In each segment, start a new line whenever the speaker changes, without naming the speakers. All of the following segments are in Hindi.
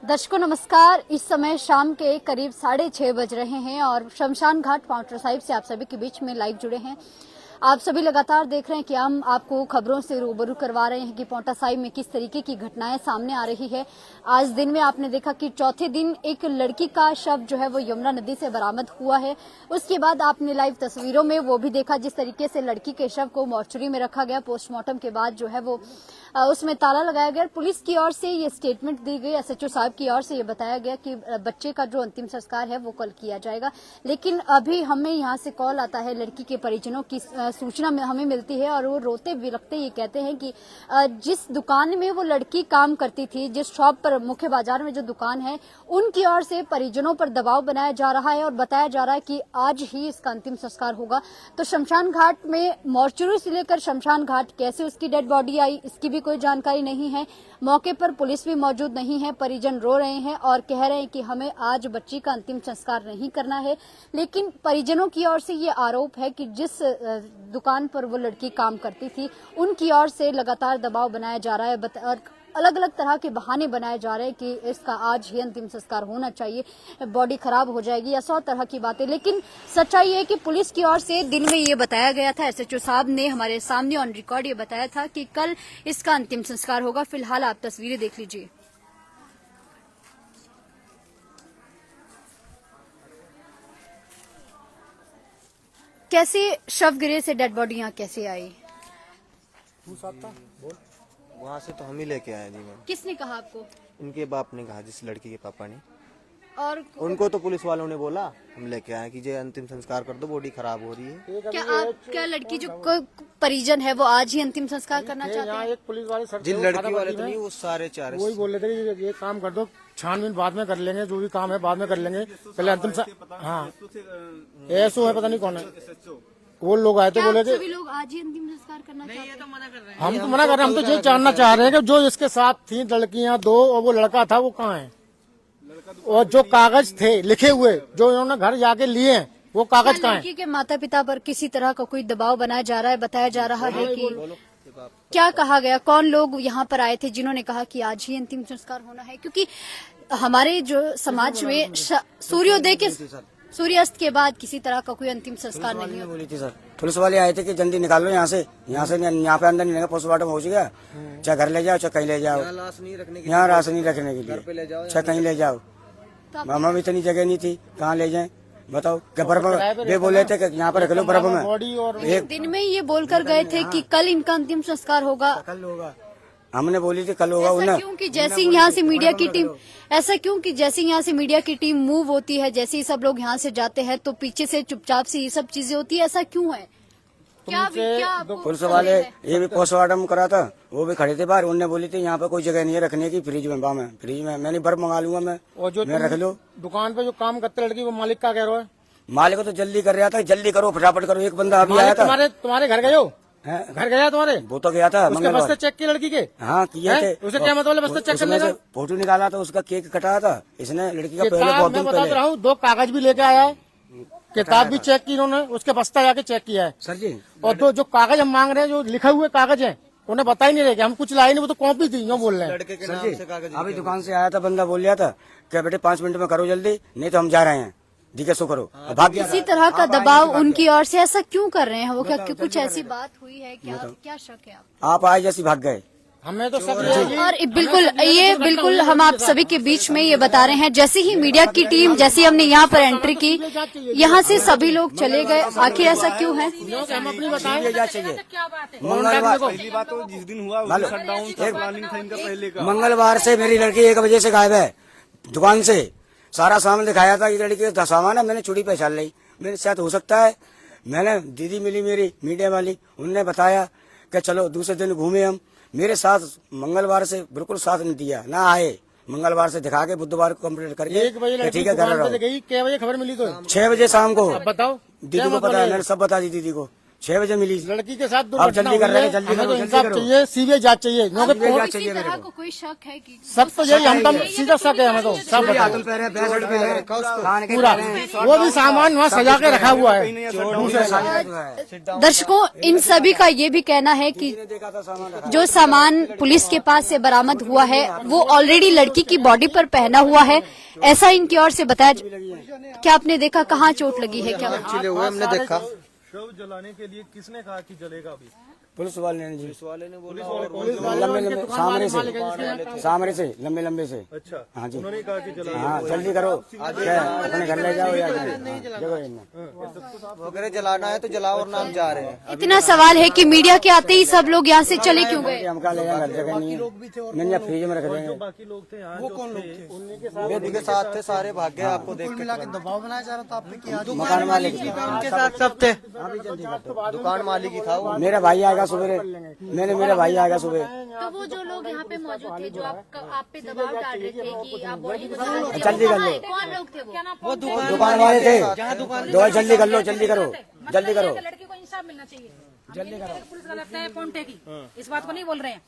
दर्शकों नमस्कार। इस समय शाम के करीब 6:30 बज रहे हैं और शमशान घाट पाउंटा साहिब से आप सभी के बीच में लाइव जुड़े हैं। आप सभी लगातार देख रहे हैं कि हम आपको खबरों से रूबरू करवा रहे हैं कि पाउंटा साहिब में किस तरीके की घटनाएं सामने आ रही है। आज दिन में आपने देखा कि चौथे दिन एक लड़की का शव जो है वो यमुना नदी से बरामद हुआ है। उसके बाद आपने लाइव तस्वीरों में वो भी देखा जिस तरीके से लड़की के शव को मोर्चरी में रखा गया। पोस्टमार्टम के बाद जो है वो उसमें ताला लगाया गया। पुलिस की ओर से ये स्टेटमेंट दी गई, एसएचओ साहब की ओर से ये बताया गया कि बच्चे का जो अंतिम संस्कार है वो कल किया जाएगा। लेकिन अभी हमें यहाँ से कॉल आता है, लड़की के परिजनों की सूचना में हमें मिलती है और वो रोते बिलखते ये कहते हैं कि जिस दुकान में वो लड़की काम करती थी, जिस शॉप पर मुख्य बाजार में जो दुकान है, उनकी ओर से परिजनों पर दबाव बनाया जा रहा है और बताया जा रहा है कि आज ही इसका अंतिम संस्कार होगा। तो शमशान घाट में मोर्चरी से लेकर शमशान घाट कैसे उसकी डेड बॉडी आई, इसकी भी कोई जानकारी नहीं है। मौके पर पुलिस भी मौजूद नहीं है। परिजन रो रहे हैं और कह रहे हैं कि हमें आज बच्ची का अंतिम संस्कार नहीं करना है। लेकिन परिजनों की ओर से ये आरोप है कि जिस दुकान पर वो लड़की काम करती थी, उनकी ओर से लगातार दबाव बनाया जा रहा है और अलग अलग तरह के बहाने बनाए जा रहे हैं कि इसका आज ही अंतिम संस्कार होना चाहिए, बॉडी खराब हो जाएगी या 100 तरह की बातें। लेकिन सच्चाई है कि पुलिस की ओर से दिन में ये बताया गया था, एसएचओ साहब ने हमारे सामने ऑन रिकॉर्ड ये बताया था कि कल इसका अंतिम संस्कार होगा। फिलहाल आप तस्वीरें देख लीजिए। कैसे शवगिरे से डेड बॉडी यहाँ कैसे आई?
वहाँ से तो हम ही लेके आए जी मैम।
किसने कहा आपको?
उनके बाप ने कहा, जिस लड़की के पापा ने।
और
उनको तो पुलिस वालों ने बोला हम लेके आए कि ये अंतिम संस्कार कर दो, बॉडी खराब हो रही है।
क्या लड़की जो परिजन है वो आज ही अंतिम संस्कार करना चाहते हैं?
एक पुलिस वाले सर
जिन लड़की वाले तो नहीं, वो सारे चार
वही बोल रहे थे कि ये काम कर दो, छानबीन बाद में कर लेंगे, जो भी काम है बाद में कर लेंगे, पहले अंतिम। हाँ ऐसो है, पता नहीं कौन है वो लोग आए थे, बोले थे
सभी लोग आज ही अंतिम संस्कार करना चाहते हैं।
हम तो मना कर रहे हैं। हम तो ये जानना चाह रहे हैं कि जो इसके साथ थी लड़कियां 2 और वो लड़का था, वो कहाँ है? और जो कागज थे लिखे हुए जो इन्होंने घर जाके लिए हैं, वो कागज कहाँ है?
लड़की के माता पिता पर किसी तरह का कोई दबाव बनाया जा रहा है। बताया जा रहा है कि क्या कहा गया, कौन लोग यहाँ पर आए थे जिन्होंने कहा कि आज ही अंतिम संस्कार होना है? क्योंकि हमारे जो समाज में सूर्योदय के सूर्यास्त के बाद किसी तरह का कोई अंतिम संस्कार नहीं होता।
बोली थी सर, पुलिस वाले आए थे कि जल्दी निकाल लो यहाँ से यहाँ पे अंदर नहीं रहेगा, पोस्टमार्टम हो गया, चाहे घर ले जाओ चाहे कहीं ले जाओ, यहाँ रास नहीं रखने के लिए, चाहे कहीं ले जाओ। मामा भी इतनी जगह नहीं थी, कहाँ ले जाए बताओ? क्या बर्फ वे बोले थे कि यहाँ पर रख लो बर्फ में।
एक दिन में ये बोलकर गए थे कि कल इनका अंतिम संस्कार होगा।
कल होगा, हमने बोली थी कल होगा।
ऐसा क्यों कि जैसे यहाँ से मीडिया की टीम मूव होती है, जैसे ही सब लोग यहाँ से जाते हैं तो पीछे से चुपचाप से ये सब चीजें होती है, ऐसा क्यों है? क्या
पुलिस वाले ये भी पोस्टमार्टम करा था, वो भी खड़े थे बाहर, उनने बोली थी यहाँ पे कोई जगह नहीं है रखने की, फ्रिज में मैंने बर्फ मंगा लूंगा मैं रख लो।
दुकान पे जो काम करते लड़की, वो मालिक का कह रहा है?
मालिक को तो जल्दी कर रहा था, जल्दी करो फटाफट करो। एक बंदा अभी आया था।
तुम्हारे घर गए हो? घर गया तुम्हारे?
वो तो गया था,
उसके बस्ते चेक की लड़की के?
हाँ किए थे।
उसे क्या मतलब बस्ते चेक करने का?
फोटो निकाला था, उसका केक कटाया था इसने लड़की का पहले, बहुत दिन
मैं बता
पहले।
रहा हूँ, 2 कागज भी लेके आया है, किताब भी चेक की इन्होंने, उसके बस्ता जाके चेक किया है
सर जी।
और जो कागज हम मांग रहे हैं, जो लिखे हुए कागज है, उन्हें बता ही नहीं रहे कि हम कुछ लाए नहीं, वो तो कॉपी थी, जो बोल रहे हैं।
लड़के के
सर
नाम
जी
से कागज
अभी दुकान से आया था बंदा, बोल रहा था क्या बेटे 5 मिनट में करो जल्दी, नहीं तो हम जा रहे हैं, ठीक है सो करो। भाग गया।
किसी तरह का दबाव उनकी ओर से ऐसा क्यों कर रहे हैं वो? क्या कुछ ऐसी बात हुई है? क्या शक है
आप आए जैसी भाग गए।
हमें तो सब
और बिल्कुल हम आप सभी के बीच में ये बता रहे हैं, जैसे ही मीडिया की टीम, जैसे हमने यहाँ पर एंट्री की, यहाँ से सभी लोग चले गए। आखिर ऐसा क्यों है?
हम अपनी बताएं।
मंगलवार
पहली बात तो जिस दिन हुआ शटडाउन था, प्लानिंग था इनका पहले का।
मंगलवार से मेरी लड़की 1 बजे से गायब है दुकान से। सारा सामान दिखाया था, ये लड़की का सामान है, मैंने चूड़ी पहचान ली। मेरे साथ हो सकता है, मैंने दीदी मिली मेरी मीडिया वाली, उनने बताया कि चलो दूसरे दिन घूमे हम। मेरे साथ मंगलवार से बिल्कुल साथ नहीं दिया, ना आए। मंगलवार से दिखा के बुधवार को कंप्लीट करके
1 बजे
ठीक है घर रहो।
गई, क्या बजे खबर मिली? तो
6 बजे शाम को
अब बताओ
दीदी को पता है, मैंने सब बता दी दीदी को। 6 बजे मिली।
लड़की के साथ
अब जल्दी कर रहे हैं, जल्दी
हमें
करो,
तो
जल्दी
इंसाफ
करो।
चाहिए, सीबीआई जांच चाहिए।
सीबीआई जांच चाहिए मेरे को।
कोई शक है कि
सब तो यही हम तो सीधा शक है हमें तो सब
पूरी
बताओ।
हाथों पैर है, 65 पे है, कान के
पूरा
पैर हैं।
वो भी सामान वहाँ सजा के रखा हुआ है।
दूसरे सामान रखा है।
दर्शकों इन सभी का ये भी कहना है कि
किसी ने देखा था सामान रखा।
जो सामान पुलिस के पास से बरामद हुआ है वो ऑलरेडी लड़की की बॉडी पर पहना हुआ है, ऐसा इनकी ओर से बताया। क्या आपने देखा, कहाँ चोट लगी है? क्या
चिले हुए हमने देखा।
शव जलाने के लिए किसने कहा कि जलेगा अभी?
पुलिस वाले ने जी,
वाले ने बोला
लंबे लंबे सामने से लंबे लंबे से।
अच्छा,
हाँ जी,
उन्होंने कहा कि जला।
हाँ जल्दी करो, अपने घर ले जाओ या देखो
वो कह रहे जलाना है तो जलाओ और नाम जा रहे हैं।
इतना सवाल है कि मीडिया के आते ही सब लोग यहाँ से चले क्यों गए?
हम कहा ले जाए, घर जगह नहीं है, मैंने फ्रिज में रख देंगे।
बाकी लोग थे यहाँ,
वो कौन लोग थे? उनके साथ थे सारे, भाग गए आपको देख के।
दबाव बनाया जा रहा था आप पे कि
मकान मालिक
उनके साथ सब थे, दुकान मालिक ही था वो।
मेरा भाई आएगा सुबह, मेरा भाई आएगा सुबह।
तो वो जो लोग यहाँ पे मौजूद थे जो आप पे दबाव डाल रहे थे कि आप बॉडी को
जल्दी कर लो,
कौन लोग थे वो?
दुकान वाले थे। दो जल्दी कर लो, जल्दी करो, जल्दी करो।
लड़की को इंसाफ मिलना चाहिए। जल्दी करो। पुलिस का लगता है फोन टेकी, इस बात को नहीं बोल रहे हैं।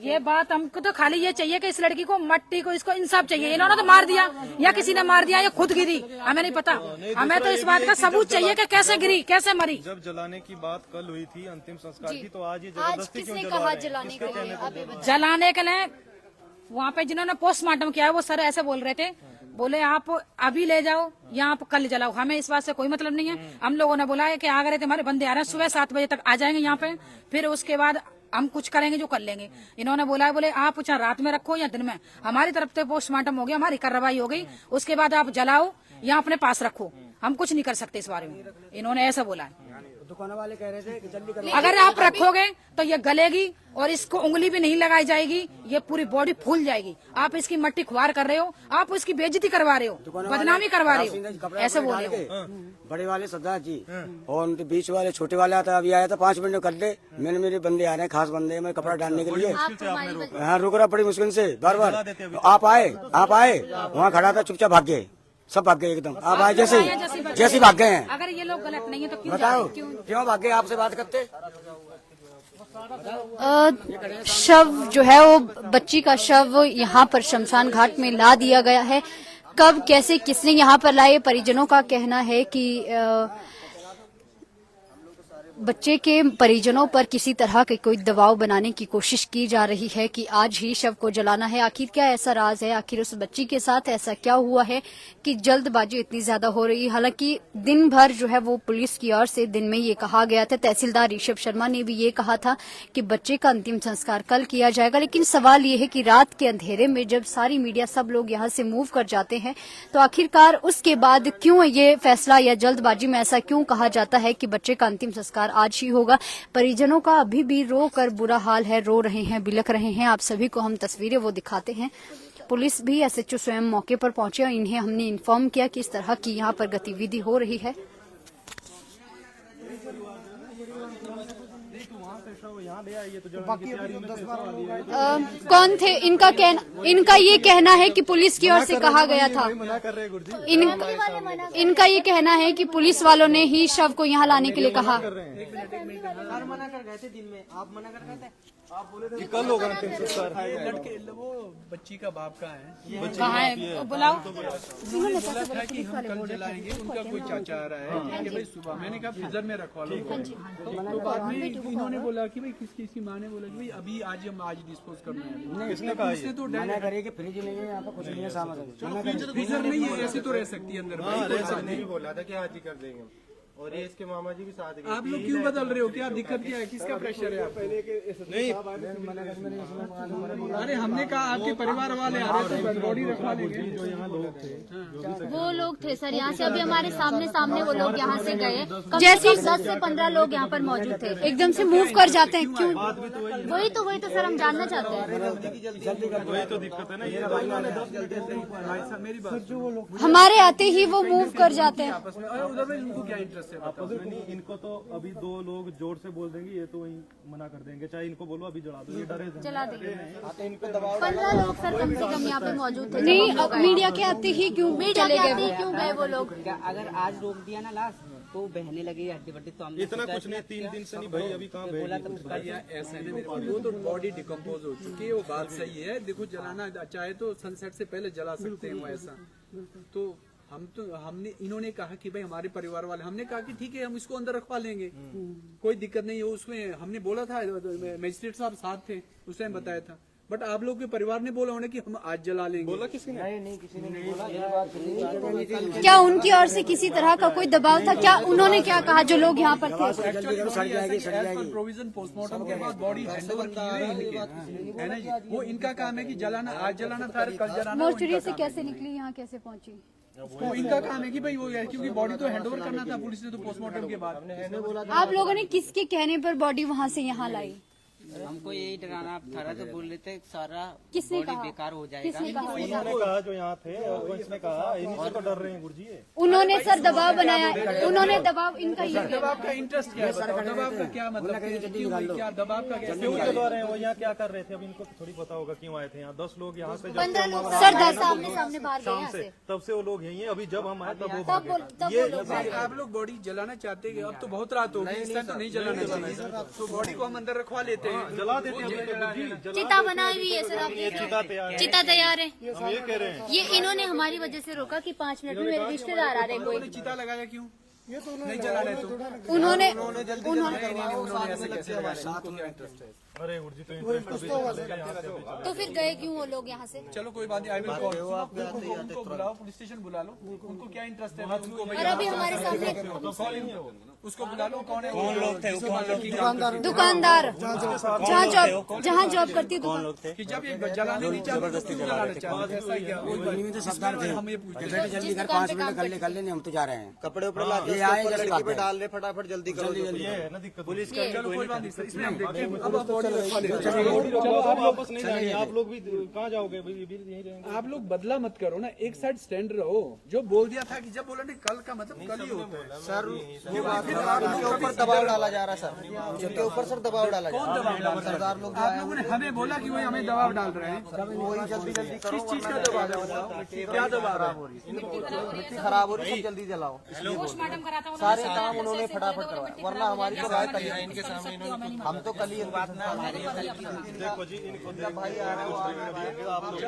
ये बात हमको तो खाली ये चाहिए कि इस लड़की को मट्टी को इसको इंसाफ चाहिए। इन्होंने तो मार दिया या किसी ने मार दिया या खुद गिरी, हमें नहीं पता। हमें तो इस बात का सबूत चाहिए कि कैसे गिरी, कैसे मरी।
जब जलाने की बात कल हुई थी, अंतिम संस्कार की, तो आज ये
आज
जबरदस्ती क्यों
किसने
जला
कहा
रहे हैं?
जलाने के लिए? अभी बताइए।
जलाने के लिए वहाँ पे जिन्होंने पोस्टमार्टम किया है वो सर ऐसे बोल रहे थे, बोले आप अभी ले जाओ या आप कल जलाओ, हमें इस बात से कोई मतलब नहीं है। हम लोगों ने बोला है कि आ गए थे, हमारे बंदे आ रहे हैं, सुबह 7 बजे तक आ जाएंगे यहाँ पे, फिर उसके बाद हम कुछ करेंगे जो कर लेंगे। इन्होंने बोला है, बोले आप चाहे रात में रखो या दिन में, हमारी तरफ से पोस्टमार्टम हो गया, हमारी कार्रवाई हो गई, उसके बाद आप जलाओ या अपने पास रखो, हम कुछ नहीं कर सकते इस बारे में। इन्होंने ऐसा बोला है।
दुकान वाले कह रहे थे कि जल्दी करो।
अगर आप रखोगे तो ये गलेगी और इसको उंगली भी नहीं लगाई जाएगी, ये पूरी बॉडी फूल जाएगी। आप इसकी मट्टी खुआर कर रहे हो, आप इसकी बेइज्जती करवा रहे हो, बदनामी करवा रहे हो, ऐसे बोल रहे हो।
बड़े वाले सरदार जी और उनके बीच वाले छोटे वाले आता, अभी आया था 5 मिनट में कर दे। मैंने मेरे बंदे आ रहे हैं, खास बंदे, मैं कपड़ा डालने के लिए हाँ रुक रहा, बड़ी मुश्किल से बार बार। आप आए वहाँ खड़ा था, चुपचाप भाग गए, सब भाग गए एकदम। आप आए जैसे भाग गए हैं।
अगर ये लोग गलत नहीं है तो क्यों
बताओ क्यों भाग गए? आपसे बात करते।
शव जो है वो बच्ची का शव यहाँ पर शमशान घाट में ला दिया गया है। कब कैसे किसने यहाँ पर लाए, परिजनों का कहना है कि बच्चे के परिजनों पर किसी तरह के कोई दबाव बनाने की कोशिश की जा रही है कि आज ही शव को जलाना है। आखिर क्या ऐसा राज है, आखिर उस बच्ची के साथ ऐसा क्या हुआ है कि जल्दबाजी इतनी ज्यादा हो रही है। हालांकि दिन भर जो है वो पुलिस की ओर से दिन में ये कहा गया था, तहसीलदार ऋषभ शर्मा ने भी ये कहा था कि बच्चे का अंतिम संस्कार कल किया जाएगा। लेकिन सवाल ये है कि रात के अंधेरे में जब सारी मीडिया सब लोग यहाँ से मूव कर जाते हैं तो आखिरकार उसके बाद क्यों ये फैसला या जल्दबाजी में ऐसा क्यों कहा जाता है कि बच्चे का अंतिम संस्कार आज ही होगा। परिजनों का अभी भी रो कर बुरा हाल है, रो रहे हैं, बिलख रहे हैं। आप सभी को हम तस्वीरें वो दिखाते हैं। पुलिस भी एसएचओ स्वयं मौके पर पहुंचे और इन्हें हमने इन्फॉर्म किया कि इस तरह की यहाँ पर गतिविधि हो रही है। कौन थे? इनका ये कहना है कि पुलिस की ओर से कहा गया था। इनका ये कहना है कि पुलिस वालों ने ही शव को यहाँ लाने के लिए कहा।
मना कर गए थे दिन में, आप मना कर गए थे।
आप बोले थे कि कल होगा अंतिम संस्कार।
लड़के वो बच्ची का बाप का है,
कहाँ है बुलाओ।
उन्होंने बोला था कि हम कल जलाएंगे, उनका कोई चाचा आ रहा है कि भाई सुबह। मैंने कहा फ्रीजर में रखवा लो। तो बाद में इन्होंने बोला कि भाई किसकी माँ ने बोला कि भाई अभी आज हम आज डिस्पोज करना है।
किसने कहा?
इसने तो
मना करे कि फ्रिज नहीं है, यहाँ पर कुछ नहीं है सामान।
फ्रीजर नहीं है, ऐसे तो रह सकती है अंदर।
नहीं बोला था कि आज ही कर देंगे, और ये इसके मामा जी भी साथ गए।
आप लोग क्यों बदल रहे हो? क्या दिक्कत क्या है? किसका प्रेशर है? नहीं, अरे हमने कहा आपके परिवार वाले आ रहे थे, बॉडी रखवा लेंगे।
जो यहाँ लोग थे,
वो लोग थे सर यहाँ से, अभी हमारे सामने वो लोग यहाँ से गए। जैसे 10 से 15 लोग यहाँ पर मौजूद थे, एकदम से मूव कर जाते हैं। क्यों? वही तो सर हम जानना चाहते हैं।
वही तो दिक्कत है ना। ये
मेरी बात,
हमारे आते ही वो मूव कर जाते हैं।
उधर में उनको क्या इंटरेस्ट है?
आपस में नहीं। इनको तो अभी 2 लोग जोर से बोल देंगे, ये तो वही मना कर देंगे। चाहे इनको बोलो अभी जला दो, ये डरे थे।
जला देंगे। 15 लोग सर कम से कम यहाँ पे मौजूद थे। नहीं, अब मीडिया के आते ही क्यों चले गए? क्यों गए वो लोग?
अगर आज रोक दिया ना लाश, को बहने लगी हड्डी बड्डी, तो हमने
इतना
सोचा
कुछ नहीं, 3 दिन से नहीं भाई, अभी कहाँ
बोला
बैठ
तो
भैया ऐसा है ना मेरे भाई, वो तो बॉडी डिकम्पोज हो चुकी है, वो बात सही है। देखो जलाना चाहे तो सनसेट से पहले जला सकते हैं वो ऐसा। तो हमने इन्होंने कहा कि भाई हमारे परिवार वाले, हमने कहा कि ठीक है हम इसको अंदर रखवा लेंगे, कोई दिक्कत नहीं है। उसमें हमने बोला था, मजिस्ट्रेट साहब साथ थे उस टाइम बताया था, बट आप लोग के परिवार ने बोला उन्हें कि हम आज जला लेंगे। बोला किसी ने? नहीं किसी ने नहीं बोला।
क्या उनकी ओर से किसी तरह का कोई दबाव था? क्या उन्होंने क्या कहा जो लोग यहाँ पर थे?
प्रोविजन पोस्टमार्टम के बाद बॉडी हैंडओवर की है इनके, है ना जी। वो इनका काम है कि जलाना, आज जलाना था, कल जलाना।
मोर्चरी से कैसे निकली, यहाँ कैसे पहुँची?
वो इनका काम है कि भाई वो, क्योंकि बॉडी तो हैंडओवर करना था पुलिस ने, तो पोस्टमार्टम के बाद।
आप लोगों ने किसके कहने पर बॉडी वहाँ से यहाँ लाई?
हमको यही डराना था, तो बोल रहे थे सारा
किसने
बॉडी
कहा?
बेकार हो जाएगा।
किसने कहा?
इन्होंने कहा जो यहाँ थे, और वो इसने कहा इन्हीं से तो डर रहे हैं गुरुजी।
उन्होंने सर दबाव बनाया, उन्होंने दबाव, इनका ये
दबाव का इंटरेस्ट क्या है? बताओ, दबाव का क्या मतलब है? क्या दबाव का क्या?
क्यों चलवा रहे हैं वो, यहाँ क्या कर रहे थे? अब इनको थोड़ी पता होगा क्यों आए थे यहाँ। 10 लोग यहाँ से,
15 लोग सर सामने सामने बाहर गए
शाम
यहाँ
से,
से।
तब से वो लोग यही है। अभी जब हम आए तब वो
तब
भागे।
बोलो
आप लोग बॉडी जलाना चाहते हैं, अब तो बहुत रात हो गई, इस टाइम तो नहीं जलाना चाहिए, तो बॉडी को हम अंदर रखवा लेते हैं,
जला देते हैं।
चिता बनाई हुई है सर, आप देख रहे हैं, चिता तैयार है।
हम ये कह रहे हैं,
ये इन्होंने हमारी वजह से रोका कि 5 मिनट में मेरे रिश्तेदार आ रहे हैं कोई।
चिता लगाया क्यों? नहीं जला रहे तो
उन्होंने
अरे गुरुजी तो इंटरेस्ट
तो फिर गए क्यों वो लोग यहाँ से?
चलो कोई बात नहीं, आई विल कॉल। उनको बुलाओ, पुलिस स्टेशन बुला लो, उनको क्या इंटरेस्ट है उनको,
और अभी हमारे सामने
उसको बुला लो। कौन है?
कौन लोग थे?
दुकानदार जहाँ जॉब करती है दुकान।
कि जब ये जलाने नहीं चाहते तो क्यों जलाना चाहते? ऐसा ही क्या?
तो सरदार थे,
हम ये पूछते हैं।
बेटे जल्दी कर, 5 मिनट कर लेने, हम तो जा रहे हैं।
कपड़े ऊपर ला के
ये आए
उसके ऊपर
जैसे
लड़की पे
बात है।
डाल रहे, फटाफट जल्दी करो।
ये है ना दिक्कत।
पुलिस
चलो कोई बात नहीं सर, इसमें हम देखते हैं। अब आप बॉडी रखवा लेते हैं।
चलो आप वापस नहीं जाएंगे, आप लोग भी कहाँ जाओगे? भाई भी यहीं रहेंगे।
आप लोग बदला मत करो ना, एक साइड स्टैंड रहो। जो बोल दिया था कि जब बोला नहीं कल का मतलब कल ही होता है
सर। उनके ऊपर दबाव डाला जा रहा है सर, उनके ऊपर सर दबाव डाला जा रहा है। सरदार लोग
आप लोगों ने हमें बोला कि वही हमें दबाव डाल रहे हैं।
वही जल्दी जल्दी करो।
किस चीज का दबाव है बताओ? क्या दबाव हो रही है?
मिट्टी खराब हो रही है, सब जल्दी जलाओ।
पोस्टमार्टम करा था
सारे काम उन्होंने फटाफट करवाया, वरना हमारी तो राय कल ही, हम तो कल ही
देखो जी, इनको
भाई आ रहे हो, आप लोग